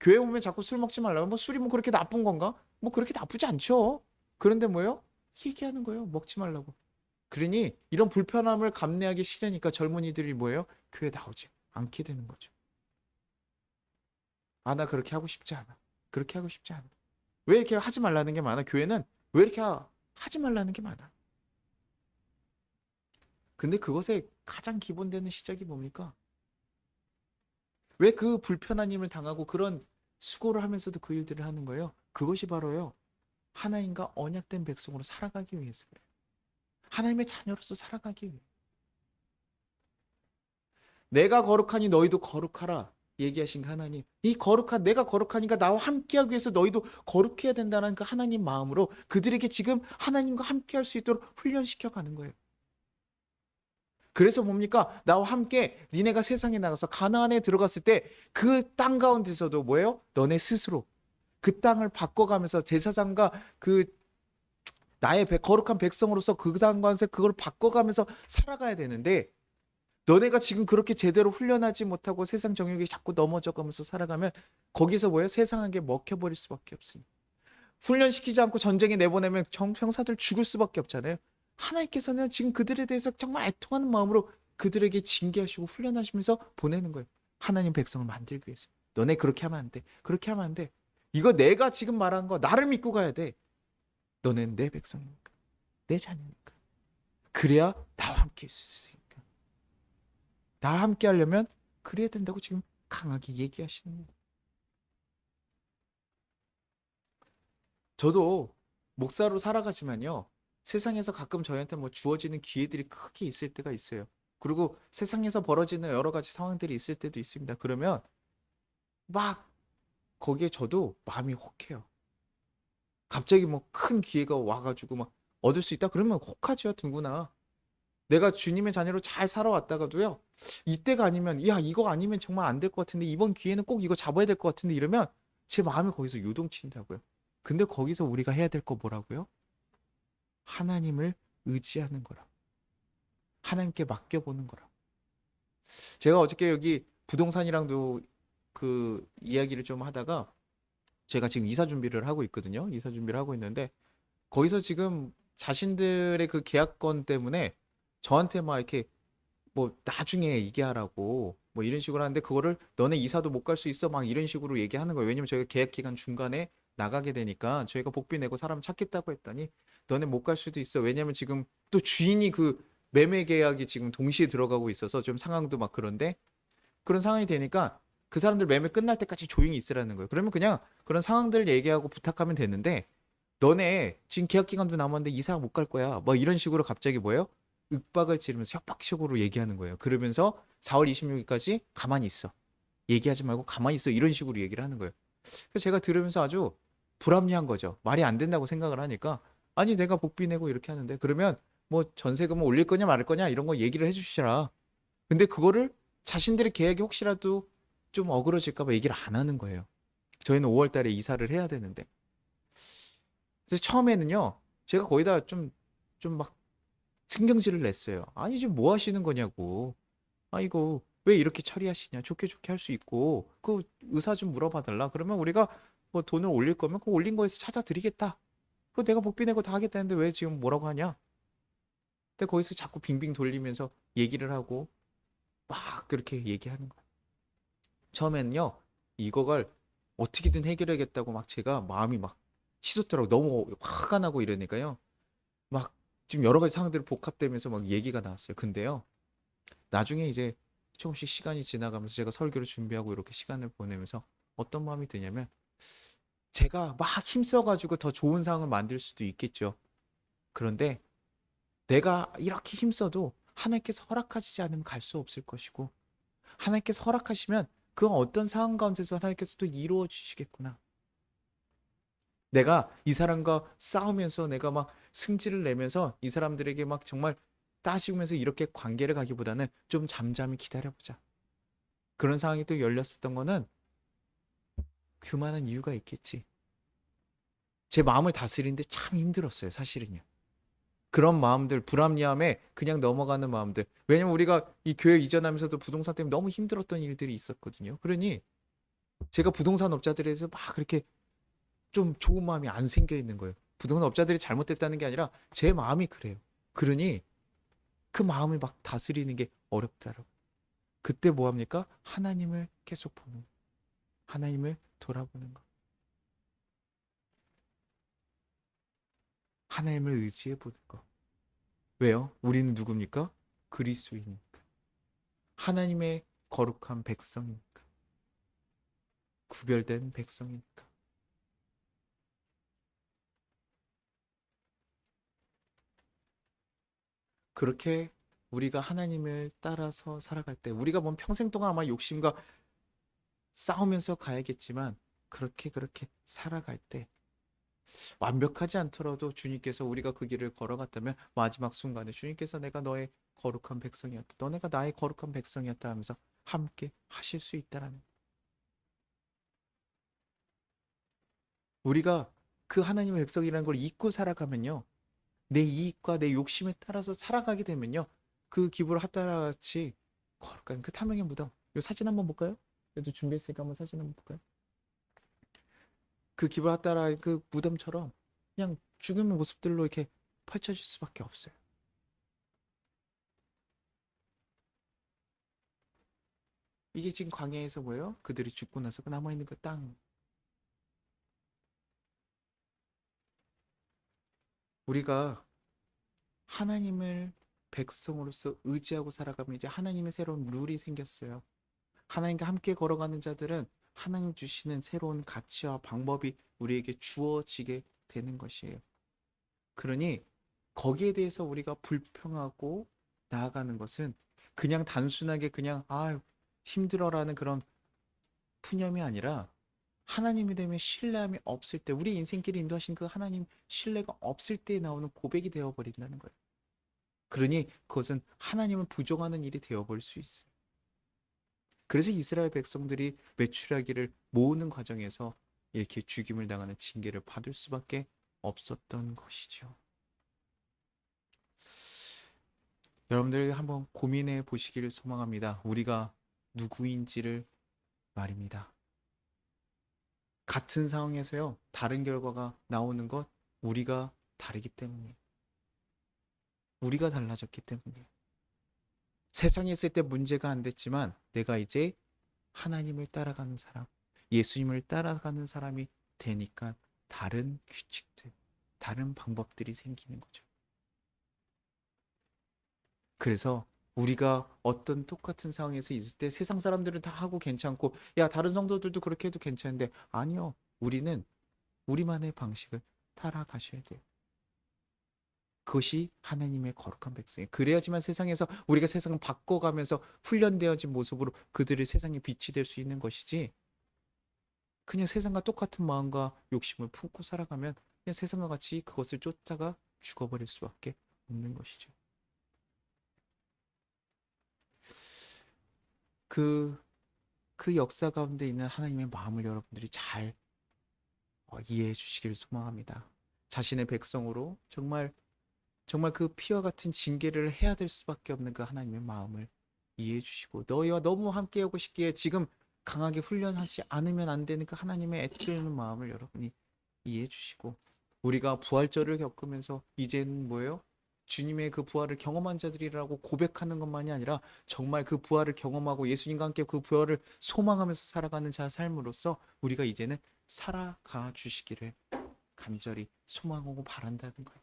교회 오면 자꾸 술 먹지 말라고. 뭐 술이 뭐 그렇게 나쁜 건가? 뭐 그렇게 나쁘지 않죠. 그런데 뭐요? 얘기하는 거예요. 먹지 말라고. 그러니 이런 불편함을 감내하기 싫으니까 젊은이들이 뭐예요? 교회 나오지 않게 되는 거죠. 아, 나 그렇게 하고 싶지 않아. 그렇게 하고 싶지 않아. 왜 이렇게 하지 말라는 게 많아? 교회는 왜 이렇게 하지 말라는 게 많아? 근데 그것의 가장 기본되는 시작이 뭡니까? 왜 그 불편한 힘을 당하고 그런 수고를 하면서도 그 일들을 하는 거예요? 그것이 바로요. 하나님과 언약된 백성으로 살아가기 위해서 그래요. 하나님의 자녀로서 살아가기 위해. 내가 거룩하니 너희도 거룩하라. 얘기하신 그 하나님. 이 거룩한 내가 거룩하니까 나와 함께하기 위해서 너희도 거룩해야 된다는 그 하나님 마음으로 그들에게 지금 하나님과 함께할 수 있도록 훈련시켜 가는 거예요. 그래서 뭡니까? 나와 함께 니네가 세상에 나가서 가나안에 들어갔을 때 그 땅 가운데서도 뭐예요? 너네 스스로 그 땅을 바꿔가면서 제사장과 그 나의 거룩한 백성으로서 그 땅과서 그걸 바꿔가면서 살아가야 되는데 너네가 지금 그렇게 제대로 훈련하지 못하고 세상 정욕에 자꾸 넘어져 가면서 살아가면 거기서 뭐예요? 세상에게 먹혀버릴 수밖에 없으니 훈련시키지 않고 전쟁에 내보내면 정병사들 죽을 수밖에 없잖아요. 하나님께서는 지금 그들에 대해서 정말 애통하는 마음으로 그들에게 징계하시고 훈련하시면서 보내는 거예요. 하나님 백성을 만들기 위해서. 너네 그렇게 하면 안 돼. 그렇게 하면 안 돼. 이거 내가 지금 말한 거 나를 믿고 가야 돼. 너는 내 백성이니까. 내 자녀니까. 그래야 나와 함께 있을 수 있으니까. 나와 함께 하려면 그래야 된다고 지금 강하게 얘기하시는 거예요. 저도 목사로 살아가지만요. 세상에서 가끔 저희한테 뭐 주어지는 기회들이 크게 있을 때가 있어요. 그리고 세상에서 벌어지는 여러 가지 상황들이 있을 때도 있습니다. 그러면 막 거기에 저도 마음이 혹해요. 갑자기 뭐 큰 기회가 와가지고 막 얻을 수 있다? 그러면 혹하죠, 누구나. 내가 주님의 자녀로 잘 살아왔다가도요. 이때가 아니면 야 이거 아니면 정말 안 될 것 같은데 이번 기회는 꼭 이거 잡아야 될 것 같은데 이러면 제 마음이 거기서 요동친다고요. 근데 거기서 우리가 해야 될 거 뭐라고요? 하나님을 의지하는 거라. 하나님께 맡겨보는 거라. 제가 어저께 여기 부동산이랑도 그 이야기를 좀 하다가 제가 지금 이사 준비를 하고 있거든요. 이사 준비를 하고 있는데 거기서 지금 자신들의 그 계약건 때문에 저한테 막 이렇게 뭐 나중에 얘기하라고 뭐 이런 식으로 하는데 그거를 너네 이사도 못 갈 수 있어 막 이런 식으로 얘기하는 거예요. 왜냐면 저희가 계약 기간 중간에 나가게 되니까 저희가 복비 내고 사람 찾겠다고 했더니 너네 못 갈 수도 있어. 왜냐면 지금 또 주인이 그 매매 계약이 지금 동시에 들어가고 있어서 좀 상황도 막 그런데 그런 상황이 되니까 그 사람들 매매 끝날 때까지 조용히 있으라는 거예요. 그러면 그냥 그런 상황들 얘기하고 부탁하면 되는데 너네 지금 계약 기간도 남았는데 이사 못 갈 거야. 뭐 이런 식으로 갑자기 뭐예요? 윽박을 지르면서 협박식으로 얘기하는 거예요. 그러면서 4월 26일까지 가만히 있어. 얘기하지 말고 가만히 있어. 이런 식으로 얘기를 하는 거예요. 그래서 제가 들으면서 아주 불합리한 거죠. 말이 안 된다고 생각을 하니까 아니 내가 복비 내고 이렇게 하는데 그러면 뭐 전세금을 올릴 거냐 말을 거냐 이런 거 얘기를 해주시라. 근데 그거를 자신들의 계획이 혹시라도 좀 어그러질까 봐 얘기를 안 하는 거예요. 저희는 5월 달에 이사를 해야 되는데. 그래서 처음에는요. 제가 거기다 좀 막 신경질을 냈어요. 아니 지금 뭐 하시는 거냐고. 아 이거 왜 이렇게 처리하시냐. 좋게 좋게 할 수 있고 그 의사 좀 물어봐 달라. 그러면 우리가 뭐 돈을 올릴 거면 그 올린 거에서 찾아 드리겠다. 그거 내가 복비 내고 다 하겠다는데 왜 지금 뭐라고 하냐. 근데 거기서 자꾸 빙빙 돌리면서 얘기를 하고 막 그렇게 얘기하는 거야. 처음에는요, 이거를 어떻게든 해결해야겠다고 막 제가 마음이 막 치솟더라고. 너무 화가 나고 이러니까요. 막 지금 여러 가지 상황들이 복합되면서 막 얘기가 나왔어요. 근데요, 나중에 이제 조금씩 시간이 지나가면서 제가 설교를 준비하고 이렇게 시간을 보내면서 어떤 마음이 드냐면, 제가 막 힘써가지고 더 좋은 상황을 만들 수도 있겠죠. 그런데 내가 이렇게 힘써도 하나님께서 허락하시지 않으면 갈 수 없을 것이고, 하나님께서 허락하시면 그 어떤 상황 가운데서 하나님께서 또 이루어 주시겠구나. 내가 이 사람과 싸우면서 내가 막 승질을 내면서 이 사람들에게 막 정말 따지면서 이렇게 관계를 가기보다는 좀 잠잠히 기다려보자. 그런 상황이 또 열렸었던 거는 그만한 이유가 있겠지. 제 마음을 다스리는데 참 힘들었어요, 사실은요. 그런 마음들, 불합리함에 그냥 넘어가는 마음들. 왜냐면 우리가 이 교회 이전하면서도 부동산 때문에 너무 힘들었던 일들이 있었거든요. 그러니 제가 부동산 업자들에서 막 그렇게 좀 좋은 마음이 안 생겨 있는 거예요. 부동산 업자들이 잘못됐다는 게 아니라 제 마음이 그래요. 그러니 그 마음을 막 다스리는 게 어렵더라고요. 그때 뭐 합니까? 하나님을 계속 보는 거. 하나님을 돌아보는 거. 하나님을 의지해 보는 거. 왜요? 우리는 누굽니까? 그리스도이니까. 하나님의 거룩한 백성이니까. 구별된 백성이니까. 그렇게 우리가 하나님을 따라서 살아갈 때 우리가 뭔 평생 동안 아마 욕심과 싸우면서 가야겠지만 그렇게 살아갈 때 완벽하지 않더라도 주님께서 우리가 그 길을 걸어갔다면 마지막 순간에 주님께서 내가 너의 거룩한 백성이었다. 너네가 나의 거룩한 백성이었다 하면서 함께 하실 수 있다라는 우리가 그 하나님의 백성이라는 걸 잊고 살아가면요. 내 이익과 내 욕심에 따라서 살아가게 되면요. 그 기부를 하다같이 거룩한 그 탐욕의 무덤. 이 사진 한번 볼까요? 그래도 준비했으니까 한번 사진 한번 볼까요? 그 기부를 하다라 그 무덤처럼 그냥 죽음의 모습들로 이렇게 펼쳐질 수밖에 없어요. 이게 지금 광야에서 뭐예요? 그들이 죽고 나서 그 남아있는 그 땅. 우리가 하나님을 백성으로서 의지하고 살아가면 이제 하나님의 새로운 룰이 생겼어요. 하나님과 함께 걸어가는 자들은 하나님 주시는 새로운 가치와 방법이 우리에게 주어지게 되는 것이에요. 그러니 거기에 대해서 우리가 불평하고 나아가는 것은 그냥 단순하게 그냥 힘들어라는 그런 푸념이 아니라 하나님이 되면 신뢰함이 없을 때 우리 인생길을 인도하신 그 하나님 신뢰가 없을 때 나오는 고백이 되어버린다는 거예요. 그러니 그것은 하나님을 부정하는 일이 되어버릴 수 있어요. 그래서 이스라엘 백성들이 메추라기를 모으는 과정에서 이렇게 죽임을 당하는 징계를 받을 수밖에 없었던 것이죠. 여러분들 한번 고민해 보시기를 소망합니다. 우리가 누구인지를 말입니다. 같은 상황에서요, 다른 결과가 나오는 것, 우리가 다르기 때문이에요. 우리가 달라졌기 때문이에요. 세상에 있을 때 문제가 안 됐지만, 내가 이제 하나님을 따라가는 사람, 예수님을 따라가는 사람이 되니까 다른 규칙들, 다른 방법들이 생기는 거죠. 그래서 우리가 어떤 똑같은 상황에서 있을 때 세상 사람들은 다 하고 괜찮고, 야, 다른 성도들도 그렇게 해도 괜찮은데, 아니요. 우리는 우리만의 방식을 따라가셔야 돼요. 그것이 하나님의 거룩한 백성이에요. 그래야지만 세상에서 우리가 세상을 바꿔가면서 훈련되어진 모습으로 그들의 세상에 빛이 될 수 있는 것이지, 그냥 세상과 똑같은 마음과 욕심을 품고 살아가면 그냥 세상과 같이 그것을 쫓다가 죽어버릴 수밖에 없는 것이죠. 그, 그 역사 가운데 있는 하나님의 마음을 여러분들이 잘 이해해 주시기를 소망합니다. 자신의 백성으로 정말 그 피와 같은 징계를 해야 될 수밖에 없는 그 하나님의 마음을 이해해 주시고 너희와 너무 함께하고 싶기에 지금 강하게 훈련하지 않으면 안 되는 그 하나님의 애쓰는 마음을 여러분이 이해해 주시고 우리가 부활절을 겪으면서 이제는 뭐예요? 주님의 그 부활을 경험한 자들이라고 고백하는 것만이 아니라 정말 그 부활을 경험하고 예수님과 함께 그 부활을 소망하면서 살아가는 자 삶으로서 우리가 이제는 살아가 주시기를 간절히 소망하고 바란다는 거예요.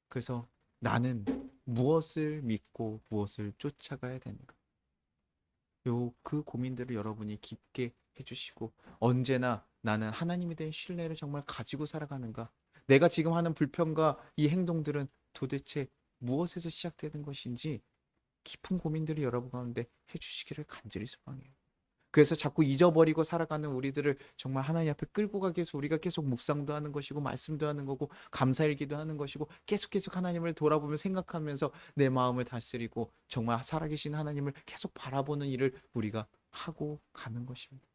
그래서 나는 무엇을 믿고 무엇을 쫓아가야 되는가? 그 고민들을 여러분이 깊게 해주시고, 언제나 나는 하나님에 대한 신뢰를 정말 가지고 살아가는가? 내가 지금 하는 불평과 이 행동들은 도대체 무엇에서 시작되는 것인지 깊은 고민들을 여러분 가운데 해주시기를 간절히 소망해요. 그래서 자꾸 잊어버리고 살아가는 우리들을 정말 하나님 앞에 끌고 가기 위해서 우리가 계속 묵상도 하는 것이고 말씀도 하는 거고 감사일기도 하는 것이고 계속 하나님을 돌아보며 생각하면서 내 마음을 다스리고 정말 살아계신 하나님을 계속 바라보는 일을 우리가 하고 가는 것입니다.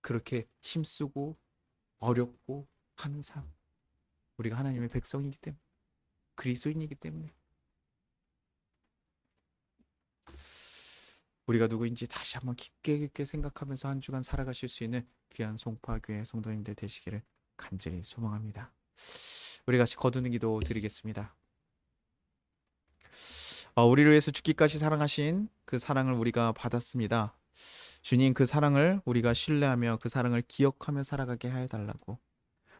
그렇게 힘쓰고 어렵고 하는 삶, 우리가 하나님의 백성이기 때문에, 그리스도인이기 때문에 우리가 누구인지 다시 한번 깊게 생각하면서 한 주간 살아가실 수 있는 귀한 송파교회 성도님들 되시기를 간절히 소망합니다. 우리 같이 거두는 기도 드리겠습니다. 우리를 위해서 죽기까지 사랑하신 그 사랑을 우리가 받았습니다. 주님, 그 사랑을 우리가 신뢰하며 그 사랑을 기억하며 살아가게 해달라고.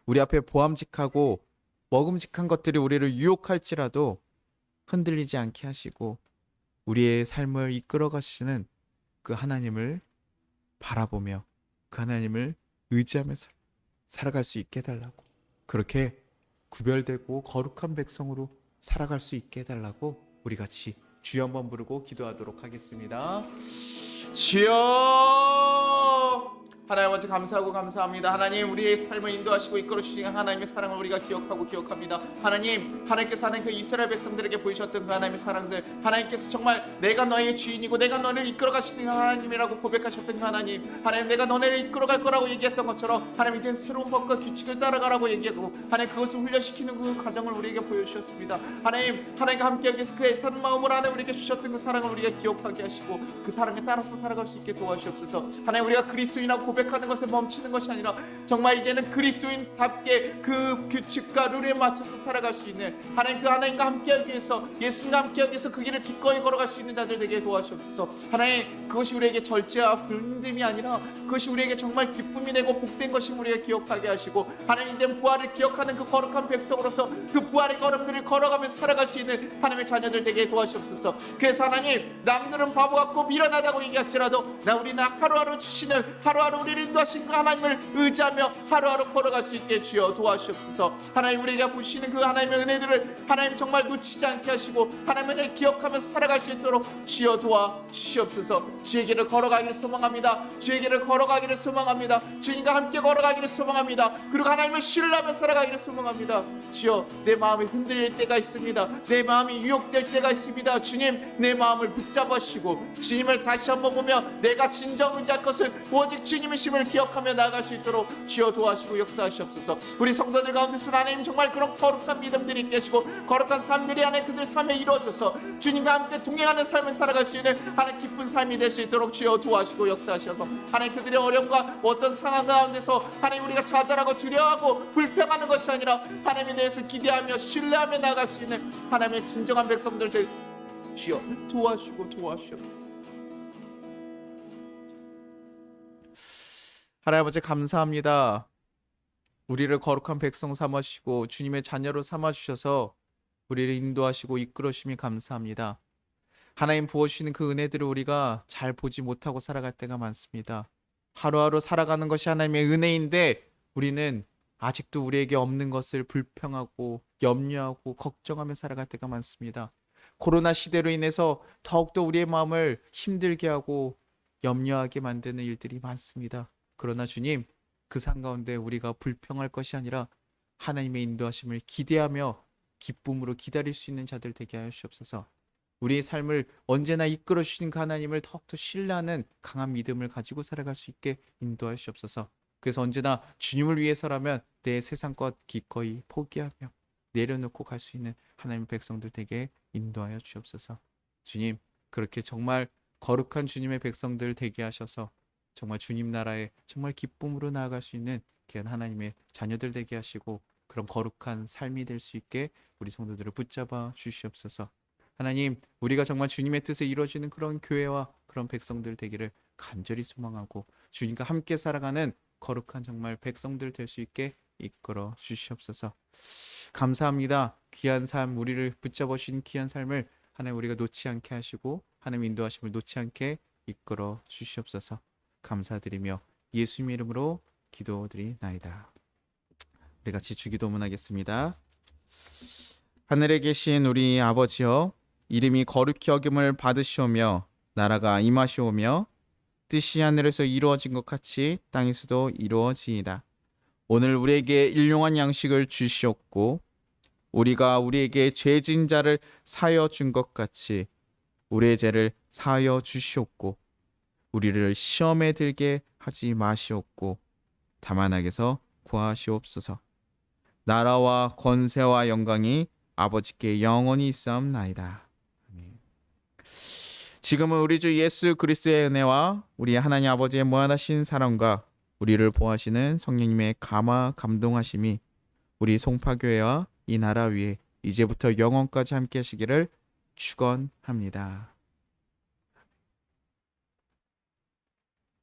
우리 앞에 보암직하고 먹음직한 것들이 우리를 유혹할지라도 흔들리지 않게 하시고 우리의 삶을 이끌어 가시는 그 하나님을 바라보며 그 하나님을 의지하면서 살아갈 수 있게 해달라고. 그렇게 구별되고 거룩한 백성으로 살아갈 수 있게 해달라고 우리 같이 주여 한번 부르고 기도하도록 하겠습니다. 주여, 하나님 아버지 감사하고 감사합니다. 하나님, 우리의 삶을 인도하시고 이끌어 주시는 하나님의 사랑을 우리가 기억하고 기억합니다. 하나님께서 하나님 그 이스라엘 백성들에게 보이셨던 그 하나님의 사랑들, 하나님께서 정말 내가 너의 주인이고 내가 너를 이끌어 가시는 하나님이라고 고백하셨던 그 하나님, 내가 너네를 이끌어 갈 거라고 얘기했던 것처럼 하나님 이제는 새로운 법과 규칙을 따라가라고 얘기하고 하나님 그것을 훈련시키는 그 과정을 우리에게 보여주셨습니다. 하나님과 함께하기 위해서 그 애타는 마음을 안에 우리에게 주셨던 그 사랑을 우리가 기억하게 하시고 그 사랑에 따라서 살아갈 수 있게 도와주옵소서. 하나님, 우리가 그리스도인이라고 고백하는 것에 멈추는 것이 아니라 정말 이제는 그리스도인답게 그 규칙과 룰에 맞춰서 살아갈 수 있는 하나님, 그 하나님과 함께하기 위해서, 예수님과 함께하기 위해서 그 길을 기꺼이 걸어갈 수 있는 자들 되게 도와주옵소서. 하나님, 그것이 우리에게 절제와 힘듦이 아니라 그것이 우리에게 정말 기쁨이 되고 복된 것이 우리에게 기억하게 하시고 하나님 된 부활을 기억하는 그 거룩한 백성으로서 그 부활의 걸음들을 걸어가면서 살아갈 수 있는 하나님의 자녀들 되게 도와주옵소서. 그래서 하나님, 남들은 바보 같고 미련하다고 얘기할지라도 우리는 하루하루 주시는, 하루하루 우리를 인도하신 그 하나님을 의지하며 하루하루 걸어갈 수 있게 주여 도와주옵소서. 하나님, 우리가 보시는 그 하나님의 은혜들을 하나님 정말 놓치지 않게 하시고 하나님의 은혜를 기억하면서 살아갈 수 있도록 주여 도와주시옵소서. 주의 길을 걸어가기를 소망합니다. 주의 길을 걸어가기를 소망합니다. 주님과 함께 걸어가기를 소망합니다. 그리고 하나님을 신뢰하며 살아가기를 소망합니다. 주여, 내 마음이 흔들릴 때가 있습니다. 내 마음이 유혹될 때가 있습니다. 주님, 내 마음을 붙잡으시고 주님을 다시 한번 보며 내가 진정 의지할 것을 오직 주님의 심을 기억하며 나아갈 수 있도록 주여 도와주시고 역사하시옵소서. 우리 성도들 가운데서 하나님 정말 그런 거룩한 믿음들이 있게 하시고 거룩한 삶들이 안에 그들 삶에 이루어져서 주님과 함께 동행하는 삶을 살아갈 수 있는 하나님 기쁜 삶이 될 수 있도록 주여 도와주시고 역사하셔서 하나님 그들의 어려움과 어떤 상황 가운데서 하나님 우리가 좌절하고 두려워하고 불평하는 것이 아니라 하나님에 대해서 기대하며 신뢰하며 나아갈 수 있는 하나님의 진정한 백성들 될 주여 도와주시고 도와주시옵소서. 하나님 아버지 감사합니다. 우리를 거룩한 백성 삼으시고 주님의 자녀로 삼아주셔서 우리를 인도하시고 이끌어주심이 감사합니다. 하나님 부어주시는 그 은혜들을 우리가 잘 보지 못하고 살아갈 때가 많습니다. 하루하루 살아가는 것이 하나님의 은혜인데 우리는 아직도 우리에게 없는 것을 불평하고 염려하고 걱정하며 살아갈 때가 많습니다. 코로나 시대로 인해서 더욱더 우리의 마음을 힘들게 하고 염려하게 만드는 일들이 많습니다. 그러나 주님, 그 상 가운데 우리가 불평할 것이 아니라 하나님의 인도하심을 기대하며 기쁨으로 기다릴 수 있는 자들 되게 하여 주옵소서. 우리의 삶을 언제나 이끌어 주시는 그 하나님을 더욱더 신뢰하는 강한 믿음을 가지고 살아갈 수 있게 인도하여 주옵소서. 그래서 언제나 주님을 위해서라면 내 세상 것 기꺼이 포기하며 내려놓고 갈 수 있는 하나님의 백성들 되게 인도하여 주옵소서. 주님, 그렇게 정말 거룩한 주님의 백성들 되게 하셔서 정말 주님 나라에 정말 기쁨으로 나아갈 수 있는 귀한 하나님의 자녀들 되게 하시고 그런 거룩한 삶이 될 수 있게 우리 성도들을 붙잡아 주시옵소서. 하나님, 우리가 정말 주님의 뜻에 이루어지는 그런 교회와 그런 백성들 되기를 간절히 소망하고 주님과 함께 살아가는 거룩한 정말 백성들 될 수 있게 이끌어 주시옵소서. 감사합니다. 귀한 삶, 우리를 붙잡아 주신 귀한 삶을 하나님 우리가 놓지 않게 하시고 하나님 인도하심을 놓지 않게 이끌어 주시옵소서. 감사드리며 예수님 이름으로 기도드리나이다. 우리 같이 주기도문하겠습니다. 하늘에 계신 우리 아버지여, 이름이 거룩히 여김을 받으시오며 나라가 임하시오며 뜻이 하늘에서 이루어진 것 같이 땅에서도 이루어지이다. 오늘 우리에게 일용할 양식을 주시옵고 우리가 우리에게 죄진 자를 사하여 준 것 같이 우리의 죄를 사하여 주시옵고 우리를 시험에 들게 하지 마시옵고 다만 악에서 구하시옵소서. 나라와 권세와 영광이 아버지께 영원히 있사옵나이다. 아멘. 지금은 우리 주 예수 그리스도의 은혜와 우리 하나님 아버지의 무한하신 사랑과 우리를 보호하시는 성령님의 감화 감동하심이 우리 송파교회와 이 나라 위에 이제부터 영원까지 함께 하시기를 축원합니다.